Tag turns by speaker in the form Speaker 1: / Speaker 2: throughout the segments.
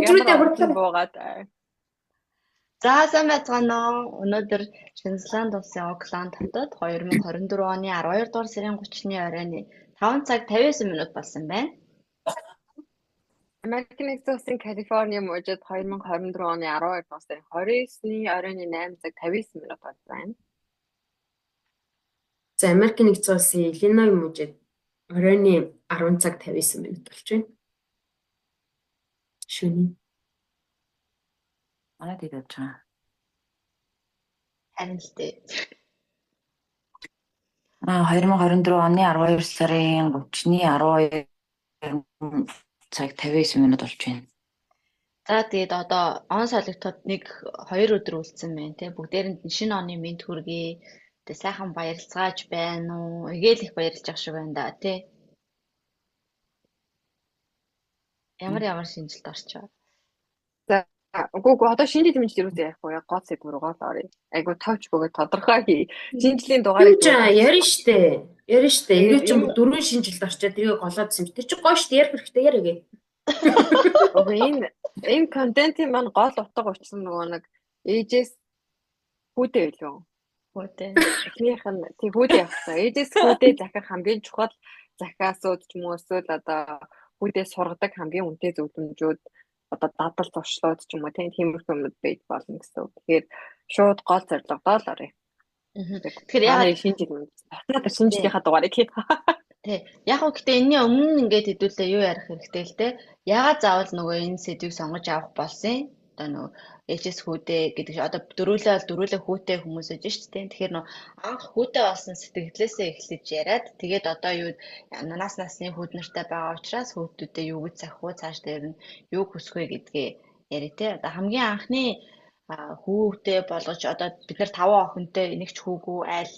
Speaker 1: Өдрүүдээ
Speaker 2: Ямар
Speaker 1: хурлаа.
Speaker 2: онцон буугаад.
Speaker 3: За сайн байцгаана уу? Өнөөдөр Шинзланд улсын Окланд хотод 2024 оны 12 дугаар сарын 30-ны оройн 5 цаг 59 минут болсон байна.
Speaker 2: Америкийн нэгдсэн улсын Калифорни мужид 2024 оны 12 дугаар сарын 29-ны оройн 8 цаг 59 минут болж байна.
Speaker 1: За Америкийн нэгдсэн улсын Иллиной мужид оройн 10 цаг 59 минут болж байна. Шөнийн.
Speaker 4: Манай тийм болж байгаа.
Speaker 3: Харин л дээ.
Speaker 4: 2024 оны 12 сарын 30-ны 12 цаг 59 минут болж байна.
Speaker 3: За тэгээд одоо он солигдоход нэг 2 өдөр үлдсэн байна те. Бүгдээрэнд нь шинэ оны мэнд хүргэе. Тэгээд сайхан баярлцгааж байна уу? Эгээл их баярлж ах шиг байна да те. Ямар шинжилт орчоо.
Speaker 2: За үгүй одоо шинэ жил юусэн ярихгүй яа гол сэдв рүү гол орё. Айгу тавч бөгөөд тодорхой хий. Шинэ жилийн дугаарыг
Speaker 1: Ярина штэ. Энэ ч юм 4 шинжилт орчоод тэрийг голоодсэн. Тэр чи гоё штэ ярих хэрэгтэй яриагээ.
Speaker 2: Окей энэ контентын маань гол утга учир нь нөгөө нэг ээжээс хүүдээ байлгүй.
Speaker 3: Хөөтэй.
Speaker 2: Эхнийх нь тий хүүдээ явахсан. Ээжээс хүүдээ захих хамгийн чухал захиасууд ч юм уу эсвэл одоо хүүдээ сургадаг хамгийн үнэтэй зөвлөмжүүд одоо дадал туршлууд ч юм уу тиймэрхүү юмуд байж болно гэсэн. Тэгэхээр шууд гол зорилгодоо л орё.
Speaker 3: Тэгэхээр
Speaker 2: яагаад шинэ жил юм. Батнаад шинэ жилийнхаа дугаарыг хий.
Speaker 3: Тий. Яг уу гэтээ энэний өмнө ингээд хэдүүлээ юу ярих хэрэгтэй л те. Ягаад заавал нөгөө энэ сэдвийг сонгож авах болсон? Одоо нөгөө HS хүүдээ гэдэг чинь одоо дөрүүлээ хүүтэй хүмүүс ээж шүү дээ. Тэгэхээр нөгөө анх хүүтэй болсон сэтгэлээсээ эхлэж яриад тэгээд одоо юу нас насны хүүд нартай байгаа учраас хүүтүүдээ юу гэж захих вэ? Цааш дээр нь юу хүсэх вэ гэдгээ яри те. Одоо хамгийн анхны хүүтэй болгож одоо бид нар 5 охинтой энэгч хүүгүү айл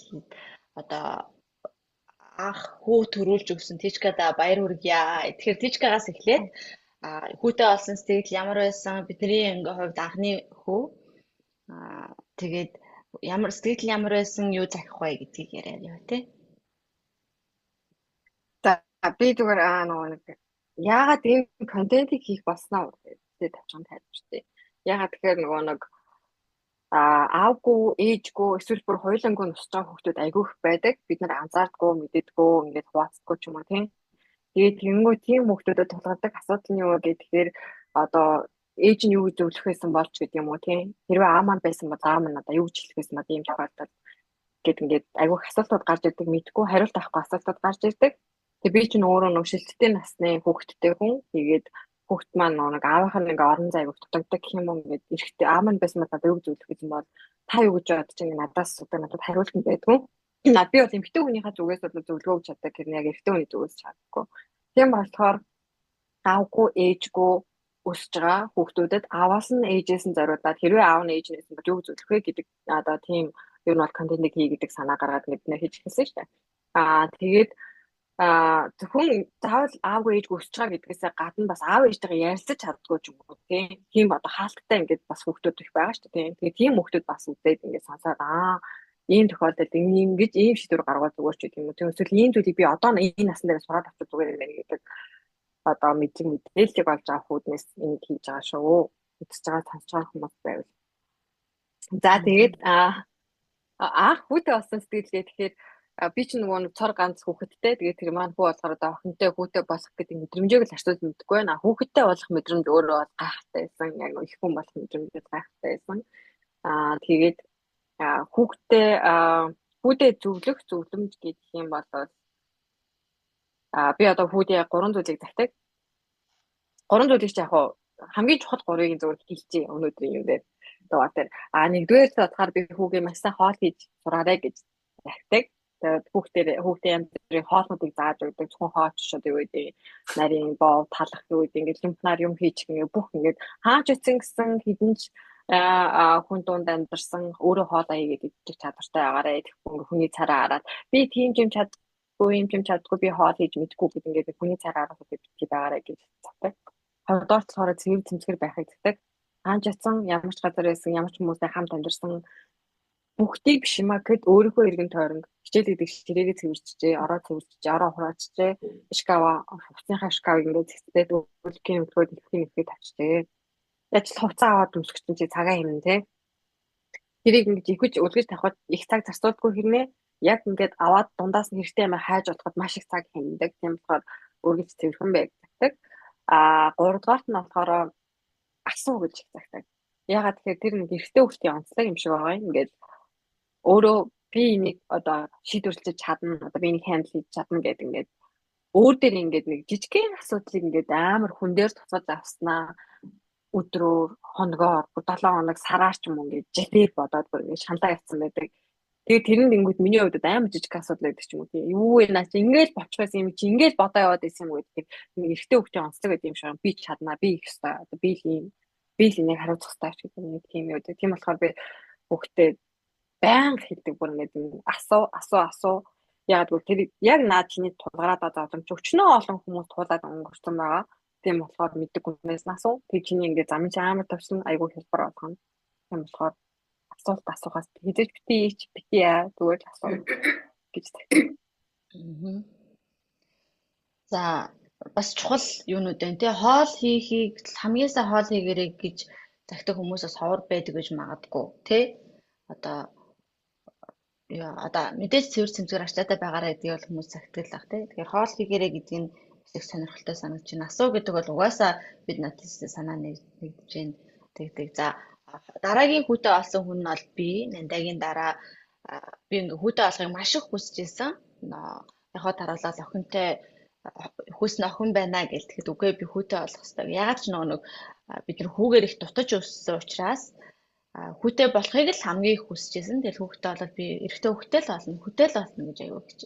Speaker 3: одоо анх хүү төрүүлж өгсөн Тичкада баяр хүргье. Тэгэхээр Тичкагаас эхлээд хүүтэй олсон сэтгэл ямар байсан? Бидний ингээ хувьд анхны хүү. Тэгээд сэтгэл ямар байсан? Юу захих вэ гэдгийг яриад яа тий.
Speaker 2: За би зүгээр нөгөө нэг яагаад ийм контентийг хийх болсноо гэдэг тавчхан тайлбарчтэй. Яагаад тэгэхээр нөгөө нэг аавгүй, ээжгүй эсвэл бүр хоёулангүй нусч байгаа хүүхдүүд айгүйх байдаг. Бид нар анзаардгүй, мэддэггүй, ингээд хуваацдаггүй ч юм уу тийм. Тэгээд тэнгүү тийм хүүхдүүдэд тулгардаг асуудал нь юу вэ гэхээр одоо ээж нь юу гэж зөвлөх байсан болч гэдэг юм уу тийм. Хэрвээ аав маань байсан бол аав маань одоо юу гэж хэлэх байсан ба ийм тохиолдолд гэд ингээд айгүйх асуултууд гарч ирдэг, мэдгүй хариулт авахгүй асуултууд гарч ирдэг. Тэгээд би чинь өөрөө нэг шилжилттэй насны хүүхдтэй хүн. Тэгээд хүүхд маань нэг аавынх нь ингээ орон зай айгүйх дутагддаг гэх юм уу ингээд эрэхтэй аав маань байсан бол одоо юу гэж зөвлөх гэсэн бол та юу гэж бодож байгаа надаас одоо надад хариулт нь байдгүй. Би бол эмэгтэй хүнийхээ зүгээс бол зөвлөгөө өгч чаддаг гэх яг эрэгтэй хүний зүгээс чаддаггүй. Тийм болохоор аавгүй ээжгүй өсөж байгаа хүүхдүүдэд ааваас нь ээжээс нь зориулаад хэрвээ аав нь ээж нээсэн бол юу зөвлөх вэ гэдэг одоо тийм ер нь бол контентыг хий гэдэг санаа гаргаад бид нэр хийж хэлсэн шүү дээ. Тэгээд зөвхөн заавал аавгүй ээжгүй өсөж байгаа гэдгээсээ гадна бас аав ээжтэйгээ ярилцаж чаддгүй ч юм уу тийм одоо хаалттай ингээд бас хүүхдүүд их байгаа шүү дээ. Тэгээд тийм хүүхдүүд бас үдээд ингээд сонсоод ийм тохиолдолд ингэж ийм шийдвэр гаргавал зүгээр ч гэдэг юм уу. Тийм эсвэл ийм зүйлийг би одоо энэ насны дээр сураад авчих зүгээр юм байна гэдэг одоо мэдээллийг олж авах үүднээс энийг хийж байгаа шүү. Мэдчихэж байгаа сонсож байгаа хүмүүс байвал. За тэгээд анх хүүтэй болсон сэтгэлгээ тэгэхээр би ч нөгөө нэг цор ганц хүүхэдтэй тэгээд тэр маань хүү болохоор одоо охинтой хүүтэй болох гэдэг мэдрэмжийг л ашиглаж мэдгүй байна. Хүүхэдтэй болох мэдрэмж өөрөө бол гайхалтай байсан. Яг их хүн болох мэдрэмж гайхалтай байсан. Тэгээд хүүтэй зөвлөх зөвлөмж гэх юм бол би одоо хүүтэй 3 зүйлийг захдаг. 3 зүйлийг ч яг хамгийн чухал 3-ыг зөвөр хэлчихье өнөөдрийн юм дээр. Дугаар дээр. Нэгдүгээр бодохоор би хүүгээ маш сайн хоол хийж сураарай гэж захдаг. Тэгээд хүүхдээ янз бүрийн хоолнуудыг зааж өгдөг. Зөвхөн хоол шууд юу гэдэг нарийн боо талах юу гэдэг ингээд лимфнаар юм хийчих ингээд бүх ингээд хааж утсан гэсэн хідэнч хүн дунд амьдарсан өөрөө хоол аяа гэдэг чадвартай байгаарэ хүний цараа хараад би тийм юм чаддгүй би хоол хийж мэдгүй гэдэг ингээд хүний цараа хараад битгий байгаарэ гэж цацдаг. Хоёрдоорт болохоор цэвэр цэмцгэр байхыг цацдаг. Хааж атсан ямар ч газар байсан ямар ч хүмүүстэй хамт амьдарсан бүгдийг биш юм гэд өөрийнхөө эргэн тойронд хичээл гэдэг ширээгээ цэвэрчжээ, ороо цэвэрчжээ, ороо хураачжээ, шкава, хувцсынхаа шкавыг ингээд цэцтэй дүүлхийн өглөөд ихэхийг тавьчжээ. ажил хувцас аваад үсгэж чи цагаа хэмнэ те. Тэрийг ингэж ихэж үлгэж тавихад их цаг зарцуулдаггүй хэрнээ яг ингээд аваад дундаас нь хэрэгтэй юм хайж бодоход маш их цаг хэмндэг. Тийм болохоор үргэлж цэвэрхэн байдаг. А 3 дугаарт нь болохоор асуу гэж их цагтаг. Ягаад тэгэхээр тэр нэг эрэгтэй хүүхдийн онцлог юм шиг байгаа юм. Ингээд өөрөө би энийг одоо шийдвэрлэж чадна, одоо би энийг хандл хийж чадна гэдэг ингээд өөр дээр ингээд нэг жижигхэн асуудлыг ингээд амар хүн дээр туцаад авснаа өдрөөр хоногоор 7 хоног сараар ч юм уу ингээд житээр бодоод бүр ингээд шаналаа явцсан байдаг. Тэгээд тэр нь тэнгууд миний хувьд амар жижиг асуудал байдаг ч юм уу тийм. Юу вэ наа чи ингээд бочих байсан юм чи ингээд бодоо яваад байсан юм гэдэг нэг эрэгтэй хүүхдийн онцлог гэдэг юм шиг би чаднаа би их ёстой одоо би л энийг хариуцах ёстой ч гэдэг нэг тийм юм байдаг. Тийм болохоор би хүүхдээ байнга хэлдэг бүр ингээд асуу яг гоо тэр яг наад чиний тулгараад байгаа боломж өчнөө олон хүмүүс туулаад өнгөрсөн байгаа. Тийм болохоор мэддэг хүнээс асуу. Тэг чиний ингээд замын чи амар тавьсан айгуу хэлбэр болгоно. Тийм болохоор асуулт асуухаас хэзээ ч бити яа зүгээр асуу гэж тэгдэг.
Speaker 3: За бас чухал юунууд байна те хоол хийхийг хамгийн сайн хоол хийгэрэй гэж захидаг хүмүүсээс ховор байдаг гэж магадгүй те одоо мэдээж цэвэр цэмцгээр арчаатай байгаараа гэдгийг бол хүмүүс захидаг л баг те тэгэхээр хоол хийгэрэй гэдэг нь их сонирхолтой санагдаж байна. Асуу гэдэг бол угаасаа бид надаас санаа нэгдэж байна. Тэгдэг. За дараагийн хүүтэй олсон хүн нь бол би нандагийн дараа би ингээ хүүтэй олохыг маш их хүсэж байсан. Яхаа таруулаад охинтой хүүснэ охин байна гэж тэгэхэд үгүй би хүүтэй олох хэрэгтэй. Ягаад ч нэг бид нар хүүгээр их дутаж өссөн учраас хүүтэй болохыг л хамгийн их хүсэж байсан. Тэгэл хүүхдээ болоод би эрэгтэй хүүхдээ л олно, хүүтэй л олно гэж аягүй гэж.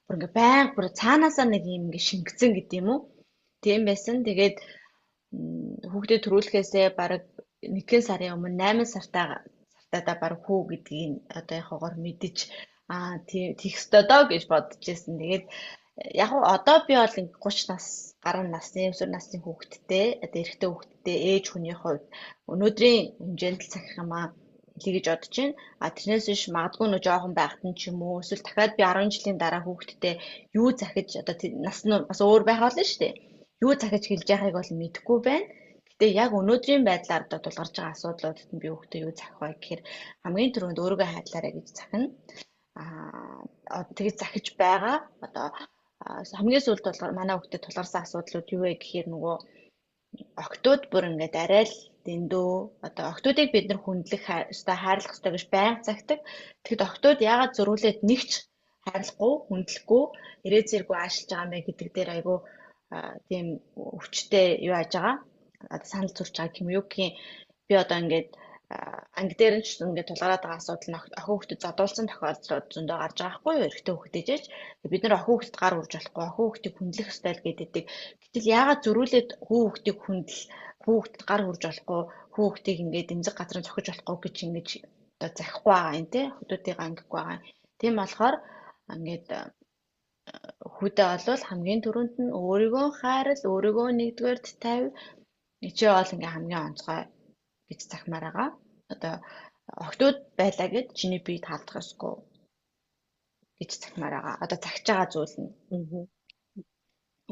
Speaker 3: Бүр ингээ байнга бүр цаанаасаа нэг юм ингээ шингэцэн гэдэг юм уу? Тийм байсан. Тэгээд хүүхдээ төрүүлэхээсээ бараг 1 сарын өмнө 8 сартаа бараг хүү гэдгийг одоо яхаагаар мэдэж тийх ёстой доо гэж бодож байсан. Тэгээд яг одоо би бол 30 нас гаруй насны өсвөр насны хүүхэдтэй одоо эрэгтэй хүүхэдтэй ээж хүний хувьд өнөөдрийн хэмжээнд л цахих юм хэлье гэж бодож байна. Тэрнээс биш магадгүй нөө жоохон байхад нь ч юм уу эсвэл дахиад би 10 жилийн дараа хүүхэдтэй юу захиж одоо нас нь бас өөр байх болно шүү дээ. Юу захиж хэлж яахыг бол мэдэхгүй байна. Гэтэ яг өнөөдрийн байдлаар одоо тулгарч байгаа асуудлуудад нь би хүүхдээ юу захих вэ гэхээр хамгийн түрүүнд өөрийгөө хайдлаарай гэж захина. Тэгээд захиж байгаа одоо хамгийн сүүлд бол манай хүүхдэд тулгарсан асуудлууд юу вэ гэхээр нөгөө октод бүр ингээд арай л дэндүү одоо октодыг бид нар хүндлэх ёстой хайрлах ёстой гэж байнга загтаг. Тэгэхэд октод яагаад зөрүүлээд нэгч хайрлахгүй хүндлэхгүй ирээ зэрэггүй аашилж байгаа юм бэ гэдэг дээр айгүй тийм өвчтэй юу яаж байгаа санал зурж байгаа юм юу гэх юм би одоо ингээд анги дээр нь ч ингээд тулгараад байгаа асуудал нь охин хүүхдэд зодуулсан тохиолдлууд зөндөө гарч байгаа хгүй юу эрэгтэй хүүхдээжээч бид нар охин хүүхдэд гар урж болохгүй охин хүүхдийг хүндлэх ёстой л гэдэг. Гэтэл яагаад зөрүүлээд хүүхдийг хүүхдэд гар урж болохгүй хүүхдийг ингээд эмзэг газрын зохиж болохгүй гэж ингэж одоо захихгүй байгаа юм те хүүхдүүдийг ангихгүй байгаа. Тийм болохоор ингээд хүүхдээ олвол хамгийн түрүүнд нь өөрийгөө хайрал өөрийгөө нэгдүгээрт тавь чи бол ингээ хамгийн онцгой гэж захимаар байгаа. Одоо охтууд байлаа гэд чиний биед халдах ёсгүй гэж захимаар байгаа. Одоо цагж байгаа зүйл нь.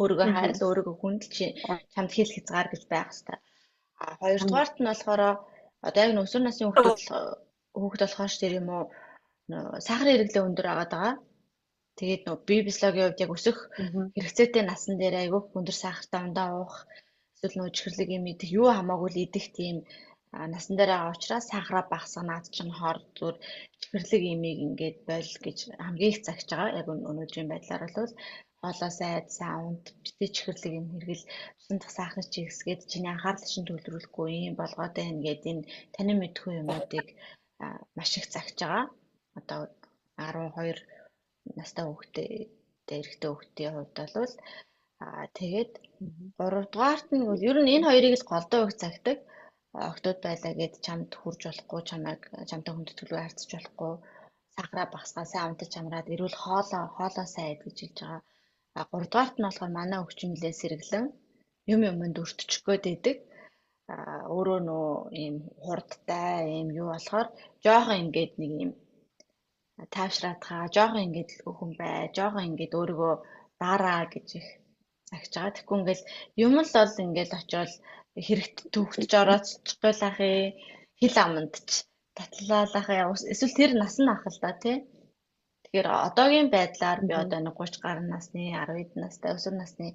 Speaker 3: Өөрийгөө хайрал, өөрийгөө хүндэл чамд хэл хязгаар гэж байх хэрэгтэй. Хоёрдугаарт нь болохоор одоо яг өсвөр насны хүүхэд болохоор ч тэр юм уу сахарын хэрэглээ өндөр байгаа. Тэгээд бие физиологийн хувьд яг өсөх хэрэгцээтэй насан дээр айгүй өндөр сахартай ундаа уух эсвэл чихэрлэг юм идэх юу хамаагүй л идэх тийм насан дээр байгаа учраас сахараа багасгах чинь хор зүр чихэрлэг имийг ингээд бойл гэж хамгийн их загж байгаа. Яг өнөөдрийн байдлаар бол хоолоо сайд саунд битээ чихэрлэг юм хэрэгэл усан дах сахар чигсгээд чиний анхаарал шин төвлөрүүлэхгүй юм болгоод байна гэдэг энэ танин мэдгүй юмнуудыг маш их загж байгаа. Одоо 12 настай хүүхдээ эрэгтэй хүүхдийн хувьд бол тэгээд 3 дугаарт нь ер нь энэ хоёрыг л голдоо их загдаг. Октод байлаа гэд чамд хурж болохгүй чамтай хүндэтгэлгүй харьцаж болохгүй сахараа багасгаа сайн унтаж амраад эрүүл хоолоо сайн идэж гэж хэлж байгаа. 3 дугаарт нь болохоор манай өвчмөлөө сэргэлэн юмд өртчихгөө дэдэг. Өөрөө нөө ийм хурдтай ийм юу болохоор жоохон ингээд нэг ийм таавшраатгаа жоохон ингээд хүн бай жоохон ингээд өөрийгөө дараа гэж их загч байгаа. Тэгэхгүй ингээл юм л бол ингээд очиод хэрэгт төвөгтж орооцчихгүй л ах хил аманд ч татлалах эсвэл тэр нас нь ах л да тий. Тэгэхээр одоогийн байдлаар би одоо нэг 30 гаруй насны 10 хэд настай өсвөр насны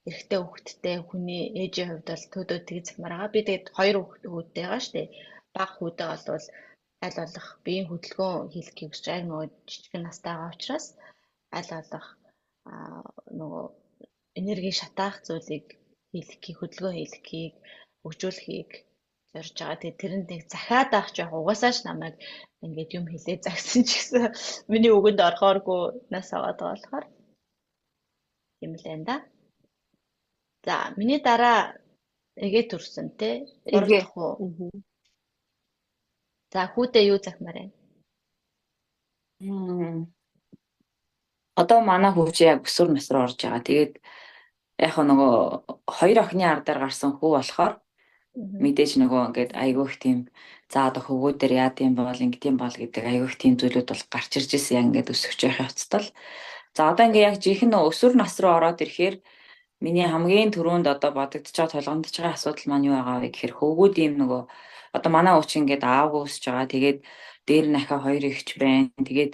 Speaker 3: эрэгтэй хүүхэдтэй хүний ээжийн хувьд бол төдөө тгий захимаар байгаа. Би тэгээд 2 хүүхэдтэй байгаа шүү дээ. Бага хүүхдээ болвол аль болох биеийн хөдөлгөөн хийлгэхийг хүсэж байгаа нөгөө жижигэн настай байгаа учраас аль болох нөгөө энерги шатаах зүйлийг хийлгэхийг хөдөлгөөн хийлгэхийг хөгжүүлэхийг зорж байгаа. Тэгээд тэрэнд нэг захиад авах жоох угаасаа ч намайг ингээд юм хэлээ загсан ч гэсэн миний үгэнд орохооргүй нас аваад байгаа болохоор юм л энэ да. За миний дараа эгээ төрсөн те. Гурлах уу? За хүүдээ юу захимаар байна?
Speaker 4: Одоо манай хүүч яг өсвөр нас руу орж байгаа. Тэгээд яг нөгөө 2 охины ардаар гарсан хүү болохоор мэдээж нөгөө ингээд айгүй их тийм за одоо хөвгүүдээр яа гэм бол ингэдэм бол гэдэг айгүй их тийм зүйлүүд бол гарч ирж ирсэн яг ингээд өсөж явах явцдаа л. За одоо ингээд яг жинхэнэ өсвөр нас руу ороод ирэхээр миний хамгийн түрүүнд одоо бодогдож байгаа толгомдож байгаа асуудал маань юу байгаа вэ гэхээр хөвгүүд ийм нөгөө одоо манай ууч ингээд аавгүй өсөж байгаа. Тэгээд дээр нь ахаа 2 ихч байна. Тэгээд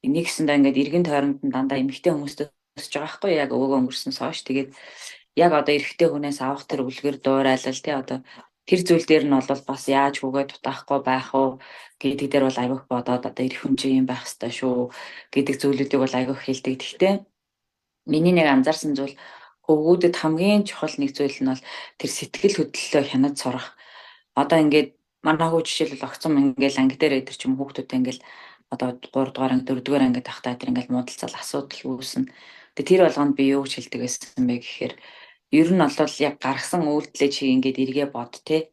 Speaker 4: нэгсэндээ ингээд эргэн тойронд нь дандаа эмэгтэй хүмүүстэй өсөж байгаа байхгүй яг өвгөө өнгөрснөөс хойш. Тэгээд яг одоо эрэгтэй хүнээс авах тэр үлгэр дуурайлал тий одоо тэр зүйл дээр нь бол бас яаж хүүгээ дутаахгүй байх уу гэдэг дээр бол айгүйх бодоод одоо эрх хүн чинь юм байх ёстой шүү гэдэг зүйлүүдийг бол айгүйх хэлдэг. Гэхдээ миний нэг анзаарсан зүйл хөвгүүдэд хамгийн чухал нэг зүйл нь бол тэр сэтгэл хөдлөлөө хянаж сурах. Одоо ингээд манай хүү жишээлбэл огцом ингээд анги дээр өдр ч юм хүүхдүүдтэй ингээд одоо 3 дугаар анги 4 дугаар анги тахтаа тэр ингээд муудалцал асуудал үүснэ. Тэгээ тэр болгонд би юу гэж хэлдэг байсан бэ гэхээр ер нь бол яг гаргасан үйлдэлээ чи ингээд эргээ бод те.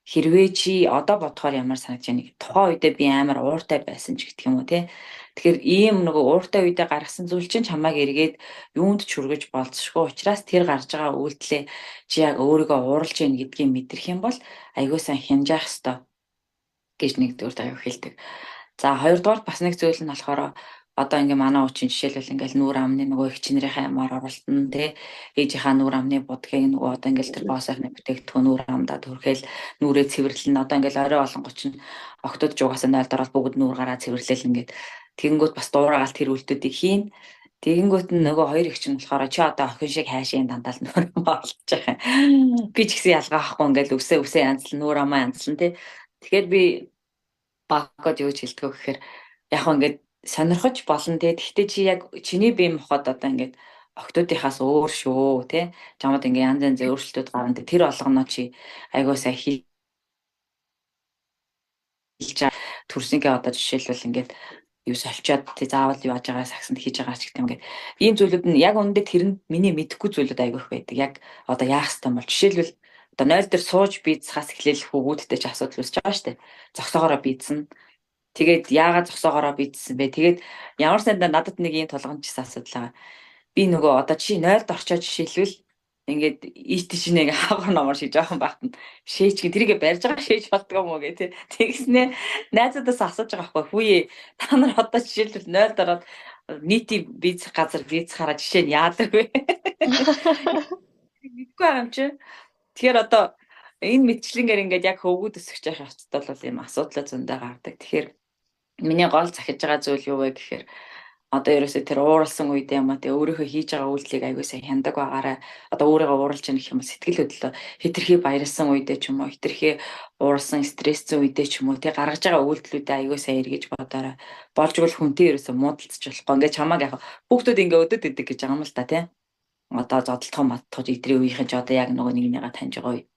Speaker 4: Хэрвээ чи одоо бодохоор ямар санагч яаныг тухайн үедээ би амар ууртай байсан ч гэх юм уу те. Тэгэхээр ийм нөгөө ууртай үедээ гаргасан зүйл чинь чамайг эргээд юунд ч хүргэж болцсохгүй учраас тэр гарч байгаа үйлдэлээ чи яг өөрийгөө ууралж яах гэдгийг мэдрэх юм бол аягүй сайн хянжаах ёстой гэж нэгдүгээр аягүй хэлдэг. За хоёрдугаар бас нэг зүйл нь болохоор одоо ингээ манай уучин жишээлбэл ингээл нүүр амны нөгөө их чинэрийнхээ амар оролтон тий ээжийнхаа нүүр амны будгийг нөгөө одоо ингээл тэр боосойхны бүтээгдэхүүн нүүр амдаа төрхөөл нүрээ цэвэрлэн одоо ингээл орой олонгоч нь октод жугасаа 0 дорол бүгд нүүр гараа цэвэрлээл ингээд тэгэнгүүт бас дуурайгаал тэр үйлдэлүүдийг хийн. Тэгэнгүүт нь нөгөө хоёр их чинь болохоор чи одоо охин шиг хайшийн дандаа л нүүр амаа олж байгаа. Би ч гэсэн ялгаахгүй ингээл өсөө янзлан нүүр амаа янзлан тий. Тэгэхээр би багкод юу ч хэлдэг вэ гэхээр яг ингээд сонирхож болно те. Гэхдээ чи яг чиний бие махбод одоо ингээд октодынхаас өөр шүү те. Чамд ингээд янз янз өөрчлөлтүүд гарна те. Тэр болгоно чи айгуу сайн хийж төрсөнгээ одоо жишээлбэл ингээд юу соличоод те заавал юу яаж байгаа сагсанд хийж байгаа ч гэдэг юм ингээд ийм зүйлүүд нь яг үүндээ тэр нь миний мэдэхгүй зүйлүүд айгуух байдаг. Яг одоо яах ёстой юм бол жишээлбэл одоо 0 дээр сууж бийцхаас эхлээл хөвгүүдтэй ч асуудал үүсэж байгаа шүү дээ. Зогсоогоороо бийцэн. Тэгээд яагаад зогсоогоороо бийцсэн бэ? Тэгээд ямар сандаа надад нэг юм толгомжсэн асуудал байгаа. Би нөгөө одоо чи 0-д орчоод жишээлбэл ингээд ийт чи нэг хаагар номор шиж жоохон багтана. Шээж гин тэрийгэ барьж байгаа шээж болдгоо мó гэ тий. Тэгснэ найзуудаас асууж байгаа байхгүй. Хүүе та нар одоо жишээлбэл 0-д ороод нийтийн бийцэх газар бийцхаараа жишээ нь яадаг вэ? Мэдгүй байгаа юм чи. Тэгэхээр одоо энэ мэтчлэнгээр ингээд яг хөвгүүд өсөж явах явцдаа бол ийм асуудал зөндөө гардаг. Тэгэхээр миний гол захиж байгаа зүйл юу вэ гэхээр одоо ерөөсөө тэр ууралсан үедээ юм а тэ өөрийнхөө хийж байгаа үйлдэлийг аягүй сайн хяндаг байгаарай. Одоо өөрийгөө ууралж яах гэх юм бол сэтгэл хөдлөлөө хэтэрхий баярлсан үедээ ч юм уу хэтэрхий ууралсан стрессцэн үедээ ч юм уу тэ гаргаж байгаа үйлдэлүүдээ аягүй сайн эргэж бодоорой. Болж игэл хүнтэй ерөөсөө муудалцж болохгүй. Ингээд чамааг яг хүүхдүүд ингээд өдөд идэг гэж байгаа юм л та тэ. Одоо зодтолтгоо маттгож идрийн үеийнхэн ч одоо яг нөгөө нэгнийгаа таньж байгаа үе.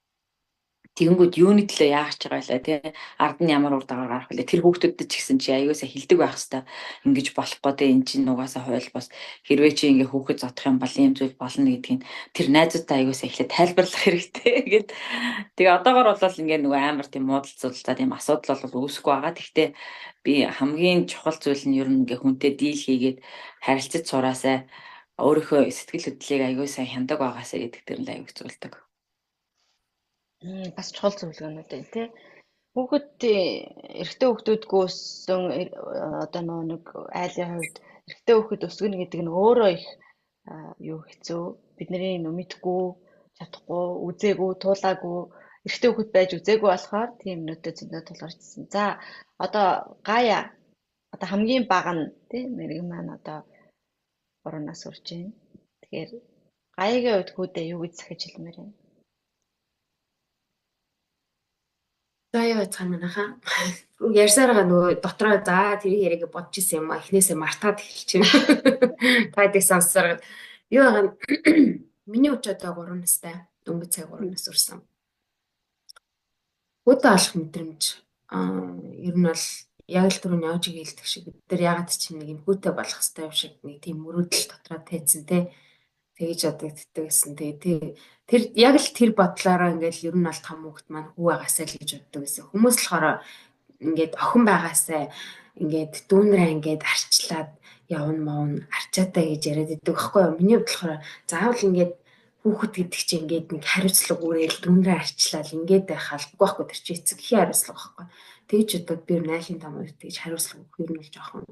Speaker 4: Тэгэнгүүт юуны төлөө яах гэж байгаа лээ тий ард нь ямар урд дагаар гарах вэ тэр хүүхдүүдэд ч гэсэн чи аягаасаа хилдэг байх хэвээр ингэж болохгүй дээ эн чинь нугасаа хойл бас хэрвээ чи ингээ хүүхэд зодох юм бол ийм зүйл болно гэдгийг тэр найзуудтай аягаасаа эхлээд тайлбарлах хэрэгтэй гэд тэгээ одоогор бол ингээ нөгөө амар тийм муудалцуулаад ийм асуудал бол үүсэхгүй байгаа. Гэхдээ би хамгийн чухал зүйл нь ер нь ингээ хүнтэй дийл хийгээд харилцаж сураасаа өөрийнхөө сэтгэл хөдлөлийг аягаасаа хяндаг байгаасаа гэдэг дээр л аяг зүйлдэг.
Speaker 3: Бас чухал зөвлөгөөнүүд байна тий. Эрэгтэй хүүхдүүдгүй өссөн одоо нэг айлын хувьд эрэгтэй хүүхэд өсгөнө гэдэг нь өөрөө их юу хэцүү. Бидний мэдгүй, чадахгүй, үзээгүй, туулаагүй эрэгтэй хүүхэд байж үзээгүй болохоор тийм нүдтэй зөндөө тулгарчсан. За одоо Гая одоо хамгийн бага нь тий мэрэг маань одоо 3 нас хүрч байна. Тэгэхээр Гаягийн хувьд хүүдээ юу гэж захиж хэлмээр байна?
Speaker 1: За яа цаана манайхаа. Ярьсараа нөгөө дотроо за тэр яриаг бодож исэн юм а эхнээсээ мартаад эхэлчихэв. Тайдыг сонссоор юу байгаа нь миний үуч одоо 3 настай. Дөнгөж цаг 3 нас хүрсэн. Хүүдээ алах мэдрэмж ер нь бол яг л түрүүний яожиг хэлдэг шиг бид нар ягаад ч нэг юм хүүдээ болох хэрэгтэй юм шиг нэг тийм мөрөөдөл дотроо тайцсан те. Тэгэж одоо тэтгсэн тэр яг л тэр бодлороо ингээл ер нь бол том хүүхэд маань хүү байгаасаа л гэж боддог гэсэн. Хүмүүс болохоор ингээд охин байгаасаа ингээд дүүнрээ ингээд арчлаад явна мовн арчаатай гэж яриад идэг байхгүй юу? Миний хувьд болохоор заавал ингээд хүүхэд гэдэг чинь ингээд нэг хариуцлага үүрэл дүүнрээ арчлал ингээд байх албагүй байхгүй тэр чинь эцэг эхийн хариуцлага байхгүй. Тэгж удаад би найлын том үед тэгж хариуцлага өгөх юм л жоохон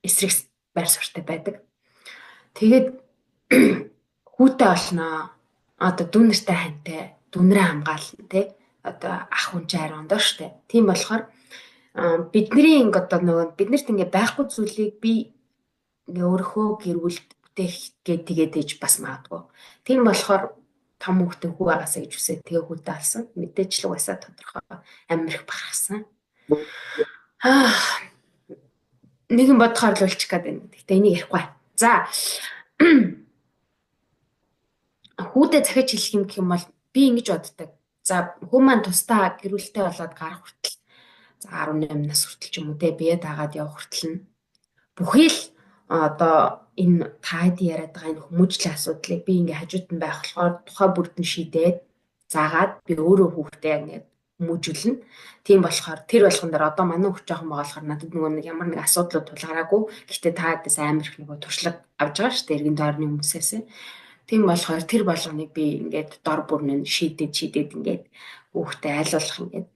Speaker 1: эсрэг байр суурьтай байдаг. Тэгээд хүүтэй олноо. Одоо дүүнэртэй хантай, дүүнрээ хамгаална те. Одоо ах хүнчээ ариундаа штэ. Тийм болохоор бидний ингээд одоо нөгөө биднэрт ингээд байхгүй зүйлийг би ингээ өөрийнхөө гэр бүлд бүтээх гээд тэгээд ээж бас магадгүй. Тийм болохоор том хүүхдээ хүү байгаасаа гэж үсээ тэгээ хүүтэй алсан. Мэдээж л угаасаа тодорхой амирх бахархсан. Нэгэн бодохоор л үлчих гээд байна. Гэтэ энийг ярихгүй. За хүүдээ захиж хэлэх юм гэх юм бол би ингэж боддог. За хүн маань тусдаа гэр бүлтэй болоод гарах хүртэл за 18 нас хүртэл ч юм уу те бие даагаад явах хүртэл нь бүхий л одоо энэ таад яриад байгаа энэ хүмүүжлийн асуудлыг би ингээ хажууд нь байх болохоор тухай бүрдэн шийдээд заагаад би өөрөө хүүхдээ ингээ хүмүүжүүлнэ. Тийм болохоор тэр болгон дээр одоо манай хүүхд жоохон байгаа болохоор надад нөгөө нэг ямар нэг асуудлууд тулгараагүй. Гэхдээ таадаас амар их нөгөө туршлага авж байгаа шүү дээ эргэн тойрны хүмүүсээс. Тийм болохоор тэр болгоныг би ингээд дор бүрнээ шийдээд ингээд хүүхдээ айлуулах ингээд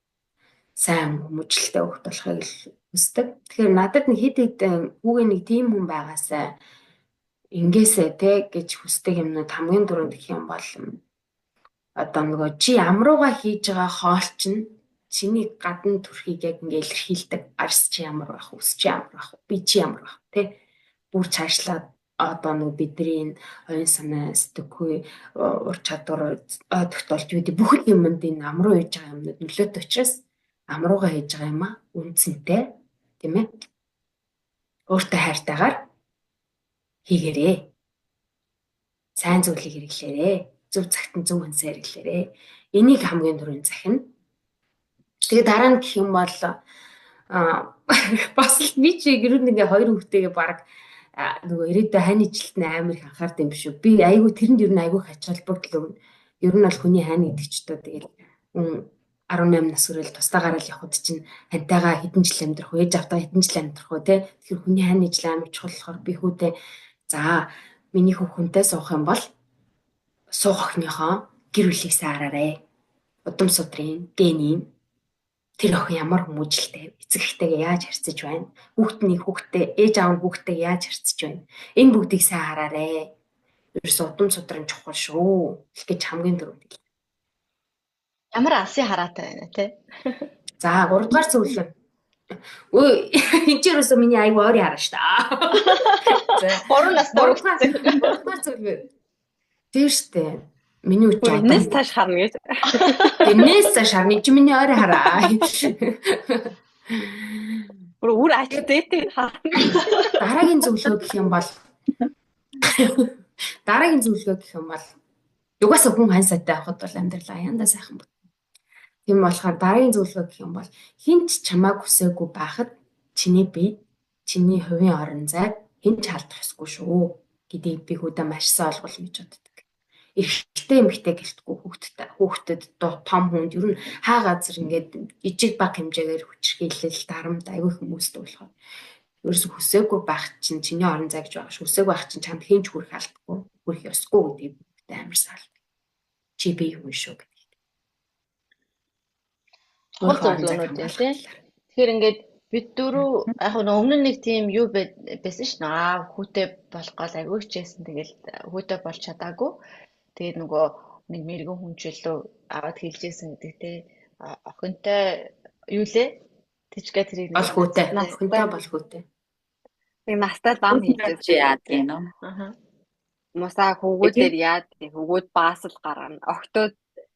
Speaker 1: сайн хүмүүжлэлтэй хүүхд болохыг хүсдэг. Тэгэхээр надад нэг хэд хэдэн хүүгээ нэг тийм хүн байгаасаа ингээсээ те гэж хүсдэг юмнууд хамгийн түрүүнд гэх юм бол одоо нөгөө чи амрууга хийж байгаа хоол чинь чиний гадна төрхийг яг ингээ илэрхийлдэг. Арс чи ямар байх вэ? Ус чи ямар байх вэ? Би чи ямар байх вэ? Тэ бүр цаашлаад одоо нөгөө бидний оюун санаа сэтгэхүй ур чадвар тогтоолж үүдээ бүх юмд энэ амруу хийж байгаа юмнууд нөлөөтэй учраас амрууга хийж байгаа юм а үнцэнтэй тийм ээ өөртөө хайртайгаар хийгээрээ сайн зүйлийг хэрэглээрээ зөв цагт нь зөв хүнсээр хэрэглээрээ энийг хамгийн түрүүнд захина. Тэгээ дараа нь гэх юм бол бас л би чи гэрүүд ингээ хоёр хүүхдээгээ баг нөгөө ирээдүйн хайны жилтний амар их анхаард юм биш үү. Би айгүй тэрэнд ер нь айгүй ачаалбар ер нь бол хүний хайна гэдэг ч одоо тэгэл 18 нас хүрэл тустаагаар л явхад чинь хантайгаа хэдэн жил амьдрах вэ? Ээж автаа хэдэн жил амьдрах вэ? Тэ тэгэхээр хүний хайны жил амар чухал болохоор би хүүдээ за миний хүүхэнтэй суух юм бол суух охиныхоо гэр бүлийг сайн хараарэ. Удам судрын, генийн тэр охин ямар хүмүүжлтэй эцэг эхтэйгээ яаж харьцаж байна? Хүүхдээ ээж аав нь хүүхдээ яаж харьцаж байна? Энэ бүгдийг сайн хараарэ. Ерөөс удам судрын чухал шүү. Их гэж хамгийн түрүүнд.
Speaker 3: Ямар алсын хараатай байна те.
Speaker 1: За 3 дугаар зөвлөл. Өө энэ ч ерөөсөө миний аюу ойрын хараа шүү дээ.
Speaker 3: 3 нас
Speaker 1: 3 дугаар зөвлөл. Тэр штэ. Миний үуч
Speaker 2: энэс тааш харна гэж.
Speaker 1: Энэс тааш харна чи миний ойрын хараа.
Speaker 2: Бүр ач дээтэй харна.
Speaker 1: Дараагийн зөвлөгөө гэх юм бол угаасаа хүн хань сайтай авахд бол амьдралаа аяндаа сайхан бод. Тийм болохоор дараагийн зөвлөгөө гэх юм бол хинч чамааг хүсээгүй байхад чиний бие, чиний хувийн орон зайг хинч халдах ёсгүй шүү гэдгийг би хүүдээ маш сайн ойлгуулна гэж боддог. Эрэгтэй эмэгтэй гэлтгүй хүүхдэд том хүнд ер нь хаа газар ингээд ижиг баг хэмжээгээр хүчрхийлэл дарамт аягүй хүмүүстэй болохоор ерөөсө хүсээгүй байх чинь чиний орон зай гэж байгаа ш. Хүсээгүй байх чинь чамд хинч хүрэх алдахгүй, хүрэх ёсгүй гэдгийг бүгдээ амар сайн. Чи би юм шүү гэдэг.
Speaker 3: Тэгэхээр ингээд бид дөрөв яг нь өмнө нэг тийм юу байсан ш нь хүүтэй болох гол аягүй хичээсэн тэгэл хүүтэй болж чадаагүй. Тэгээд нөгөө нэг мэрэгэн хүн ч лөө аваад хэлжсэн гэдэг те. Охинтой юу лээ? Тэжгээ тэрийг нэг
Speaker 1: Бол хүүтэй.
Speaker 3: настай.
Speaker 1: Охинтой бол хүүтэй.
Speaker 2: Нэг настай зам хийж
Speaker 4: чи яад гинөө.
Speaker 3: Аха.
Speaker 2: Мусаа хөвгүүдээр яад хөвгүүд баасал гаргана.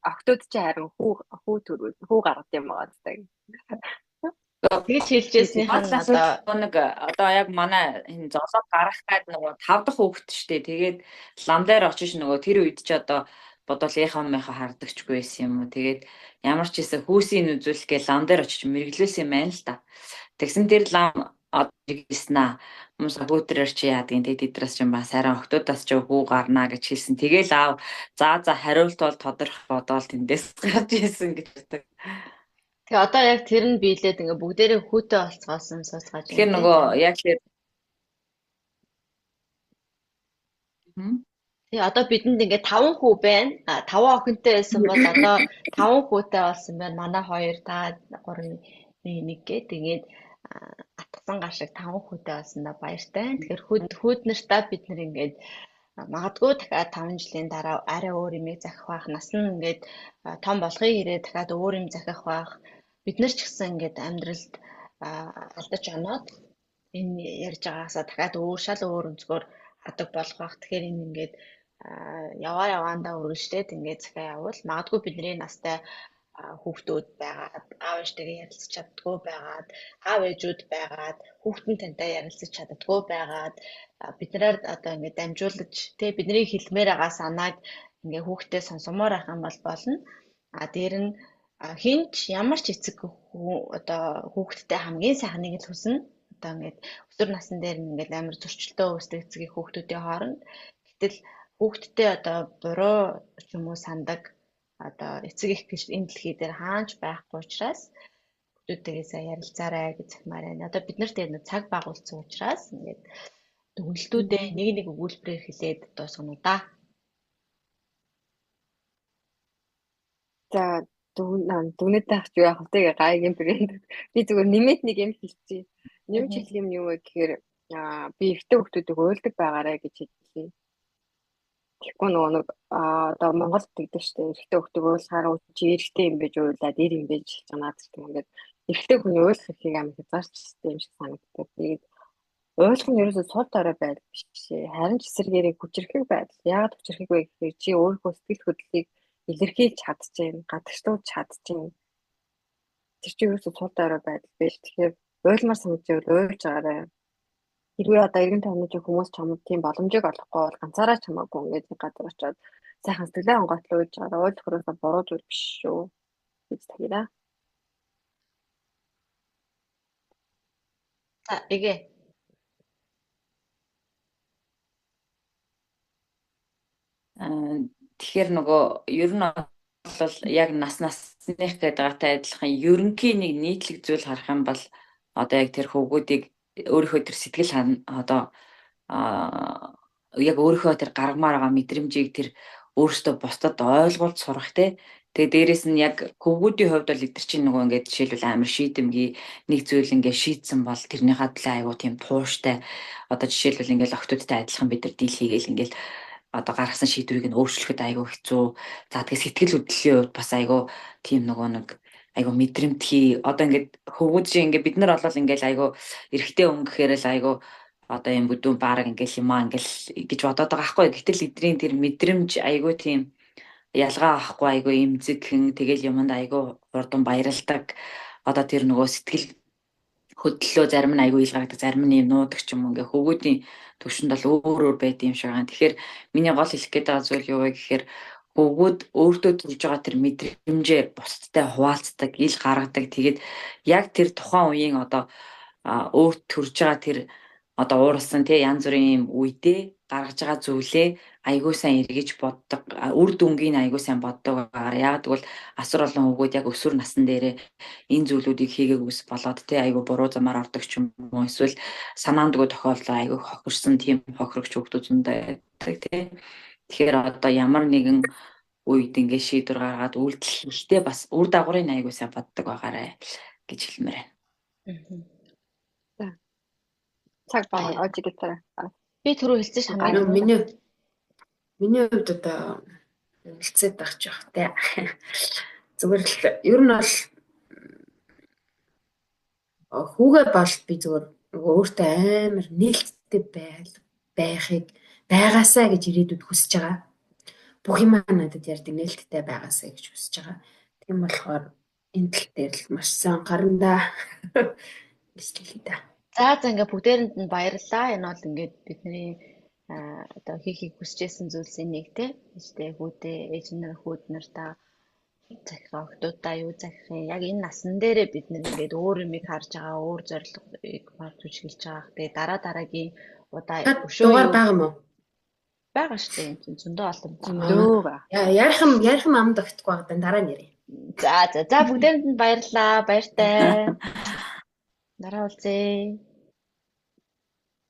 Speaker 2: Октод чи харин хүү төрүүл хүү гаргад юм байгаа гэдэг.
Speaker 3: Тэгж хэлжсэнийхэн одоо
Speaker 4: нэг одоо яг манай энэ золоо гарах гад нөгөө 5 дахь хүүхэд штэ. Тэгээд лам дээр очиж нөгөө тэр үед ч одоо бодвол яхаа хардагчгүй байсан юм уу. Тэгээд ямар ч хэсэг хүүсийн үзүүлэх гээ лам дээр очиж мэрглүүлсэн юм байна л да. Тэгсэн тэр лам одгийснаа хүмүүс хөөдрөөр чи яадгийн тэдрээс ч юм бас арай октоодаас ч хүү гарнаа гэж хэлсэн. Тэгээл аав за хариулт бол тодорхой бодоол тэндээс гарч ирсэн гэж хэлдэг.
Speaker 3: тэгээ одоо яг тэр нь биелээд ингээ бүгдээрээ хүүтэй болцгоосон суусгаж байна.
Speaker 4: Тэгэхээр нөгөө яг тэр
Speaker 3: Тэгээ одоо бидэнд ингээ 5 хүү байна. 5 охинтой байсан бол одоо 5 хүүтэй болсон байна. Манай 2 та 3 1 гээ. Тэгээд атгсан гар шиг 5 хүүтэй болсондоо баяртай. Тэгэхээр хүүд нартаа бид нэр ингээд магадгүй дахиад 5 жилийн дараа арай өөр юм захих байх. Нас нь ингээд том болохын хэрэг дахиад өөр юм захих байх. Бид нар ч гэсэн ингээд амьдралд алдаж оноод энэ ярьж байгаасаа дахиад шал өөр өнцгөр хадаг болох байх. Тэгэхээр энэ ингээд яваандаа үргэлжлээд ингээд захиа явбал магадгүй бидний настай хүүхдүүд байгаад аав ээжтэйгээ ярилцаж чаддгүй байгаад аав ээжүүд байгаад хүүхэд нь тантай ярилцаж чаддгүй байгаад биднээр одоо ингээд дамжуулж тий бидний хэлмээр байгаа санааг ингээд хүүхдээ сонсомоор байх юм бол болно. Дээр нь хинч ямар ч эцэг одоо хүүхэдтэй хамгийн сайхныг л хүснэ. Одоо ингээд өсвөр насн дээр ингээд амар зөрчилтэй үүсдэг эцгийн хүүхдүүдийн хооронд гэтэл хүүхэдтэй одоо буруу ч юм уу сандаг одоо эцэг их гэж энэ дэлхий дээр хаач байхгүй учраас хүүхдүүдтэйгээ сайн ярилцаарай гэж захимаар байна. Одоо бид нарт энэ цаг байгуулсан учраас ингээд дүгнэлтүүдээ нэг өгүүлбэрээр хэлээд дуусгана уу да.
Speaker 2: За дүгнэж таах юу яах вэ? Гайгийн брэнд. Би зүгээр нэмээд нэг юм хэлчихье. Нэмж хэлэх юм юу вэ гэхээр би ихтэй хүүхдүүдийг уйлдаг байгаарэ гэж хэллээ. Тэгэхгүй нөгөө нэг одоо Монголд тэгдэг штэ эрэгтэй хүүхдийг уйлахаар чи эрэгтэй юм байж уйлаад ир юм байж хэлж байгаа наад чинь ингээд эрэгтэй хүний уйлах эрхийг амар хязгаарч систем шиг санагддаг. Тэгээд уйлах нь ерөөсөө сул дорой байдал биш шээ. Харин ч эсэргээрээ хүчрэхэг байдал. Яагаад хүчрэхэг вэ гэхээр чи өөрийнхөө сэтгэл хөдлөлийг илэрхийлж чадчихээн, гадагшлуулж чадчихээн. Тэр чинь ерөөсөө сул дорой байдал биш. Тэгэхээр уйлмар санагдчихвэл уйлж байгаарай. Хэрвээ одоо иргэн тойрны хүмүүс чамд тийм боломжийг олохгүй бол ганцаараа чамаагүй ингээд нэг газар очиод сайхан сэтгэлээ онгойлуулж байгаа уйлах хэрэгсээ буруу зүйл биш шүү гэж тагираа.
Speaker 3: Эгэ.
Speaker 4: Тэгэхээр нөгөө ер нь бол яг насных гэдэгтэй адилхан ерөнхий нэг нийтлэг зүйл харах юм бол одоо яг тэр хөвгүүдийг өөрийнхөө тэр сэтгэл одоо яг өөрийнхөө тэр гаргамаар байгаа мэдрэмжийг тэр өөртөө бусдад ойлгуулж сурах те. Тэгээ дээрэс нь яг хөвгүүдийн хувьд бол эдгэр чинь нөгөө ингээд жишээлбэл амар шийдэмгий нэг зүйл ингээд шийдсэн бол тэрнийхээ төлөө айгуу тийм тууштай одоо жишээлбэл ингээд охтуудтай адилхан бид нар дийл хийгээл ингээд одоо гаргасан шийдвэрийг нь өөрчлөхөд айгуу хэцүү. За тэгээ сэтгэл хөдлөлийн хувьд бас айгуу тийм нөгөө нэг айгуу мэдрэмтгий одоо ингээд хөвгүүд чинь ингээд бид нар болол ингээд айгуу эрэгтэй өнгөхээр л айгуу одоо юм бүдүүн баараг ингээл юмаа ингээл гэж бодоод байгаа байхгүй. Гэтэл эдний тэр мэдрэмж айгуу тийм ялгаа авахгүй айгуу эмзэгхэн тэгэл юмд айгуу хурдан баярлдаг. Одоо тэр нөгөө сэтгэл хөдлөлөө зарим нь айгуу илгаадаг, зарим нь юм нуудаг ч юм уу ингээ хөвгүүдийн төвшөнд бол өөр байд юм шиг байгаа. Тэгэхээр миний гол хэлэх гээд байгаа зүйл юу вэ гэхээр хөвгүүд өөртөө төрж байгаа тэр мэдрэмжээр бусдтай хуваалцдаг, ил гаргадаг. Тэгээд яг тэр тухайн үеийн одоо өөрт төрж байгаа тэр одоо уурсан тий янз бүрийн юм үедээ гаргаж байгаа зүйлээ айгуу сайн эргэж боддог, үр дүнгийн айгуу сайн боддог байгаа. Яг тэгвэл асар олон хөвгүүд яг өсвөр насн дээрээ энэ зүйлүүдийг хийгээгүйс болоод тий айгуу буруу замаар ордог ч юм уу эсвэл санаандгүй тохиолдол айгуу хохирсон тийм хохирогч хөвгүүд зөндөө байдаг тий. Тэгэхээр одоо ямар нэгэн үед ингээ шийдвэр гаргаад үйлдэл хийхдээ бас үр дагаврын айгуу сайн боддог байгаарэ гэж хэлмээр байна.
Speaker 2: Цаг баг ожиг гитара.
Speaker 3: Би түрүү хэлсэн шамаа.
Speaker 1: Миний хувьд одоо Хэлцээд байх ч байх те. Зүгээр л ер нь бол хүүгээ бол би зүгээр нөгөө өөртөө амар нээлттэй байхыг байгаасаа гэж ирээдүйд хүсэж байгаа. Бүх юм надад ярьдаг нээлттэй байгаасаа гэж хүсэж байгаа. Тийм болохоор энэ тал дээр л маш сайн гарна гэж хэлээ да.
Speaker 3: За ингээ бүгдээрэнд нь баярлалаа. Энэ бол ингээд бидний одоо хийхийг хүсэжсэн зүйлсийн нэг те. Гэхдээ хүүдээ ээж нар хүүд нар та захиа охтуудаа юу захих юм. Яг энэ насн дээрээ бид нэг ингээд өөр юм харж байгаа, өөр зорилгыг марж үжиглэж байгаа. Тэгээ дараагийн удаа
Speaker 1: Дугаар байгаа мó?
Speaker 3: байгаа штэ. Энэ чинь зөндөө олон
Speaker 2: Зөндөө ба.
Speaker 1: Ярих юм амд өгөхгүй байгаа дараа нь ярив.
Speaker 3: За бүгдээрэнд нь баярлалаа. Баяртай. Дараа уулзъя.